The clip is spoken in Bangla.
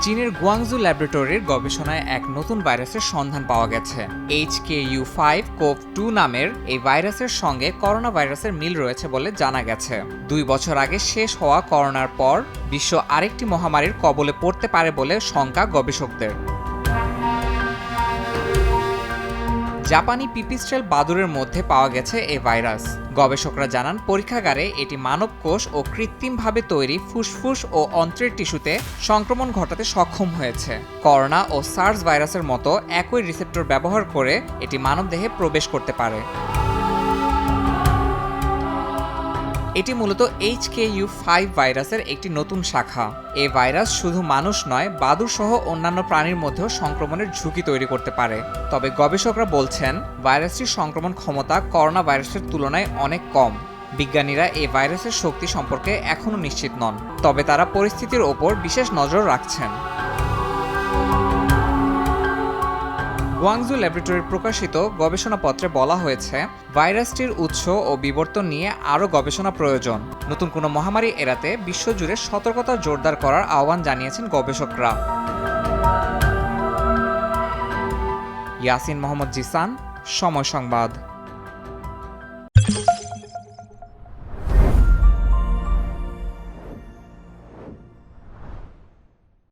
চীনের গুয়াংজু ল্যাবরেটরির গবেষণায় এক নতুন ভাইরাসের সন্ধান পাওয়া গেছে। HKU5CoV2 নামের এই ভাইরাসের সঙ্গে করোনা ভাইরাসের মিল রয়েছে বলে জানা গেছে। 2 বছর আগে শেষ হওয়া করোনার পর বিশ্ব আরেকটি মহামারীর কবলে পড়তে পারে বলে শঙ্কা গবেষকদের। জাপানি পিপিস্ট্রেল বাদুড়ের মধ্যে পাওয়া গেছে এই ভাইরাস। গবেষকরা জানান, পরীক্ষাগারে এটি মানব কোষ ও কৃত্রিমভাবে তৈরি ফুসফুস ও অন্ত্রের টিস্যুতে সংক্রমণ ঘটাতে সক্ষম হয়েছে। করোনা ও সার্স ভাইরাসের মতো একই রিসেপ্টর ব্যবহার করে এটি মানবদেহে প্রবেশ করতে পারে। এটি মূলত HKU5 ভাইরাসের একটি নতুন শাখা। এই ভাইরাস শুধু মানুষ নয়, বাদুড় সহ অন্যান্য প্রাণীর মধ্যেও সংক্রমণের ঝুঁকি তৈরি করতে পারে। তবে গবেষকরা বলছেন, ভাইরাসটির সংক্রমণ ক্ষমতা করোনা ভাইরাসের তুলনায় অনেক কম। বিজ্ঞানীরা এই ভাইরাসের শক্তি সম্পর্কে এখনও নিশ্চিত নন, তবে তারা পরিস্থিতির ওপর বিশেষ নজর রাখছেন। গুয়াংজু ল্যাবরেটরির প্রকাশিত গবেষণাপত্রে বলা হয়েছে, ভাইরাসটির উৎস ও বিবর্তন নিয়ে আরও গবেষণা প্রয়োজন। নতুন কোনো মহামারী এড়াতে বিশ্বজুড়ে সতর্কতা জোরদার করার আহ্বান জানিয়েছেন গবেষকরা। ইয়াসিন মোহাম্মদ জিসান, সময় সংবাদ।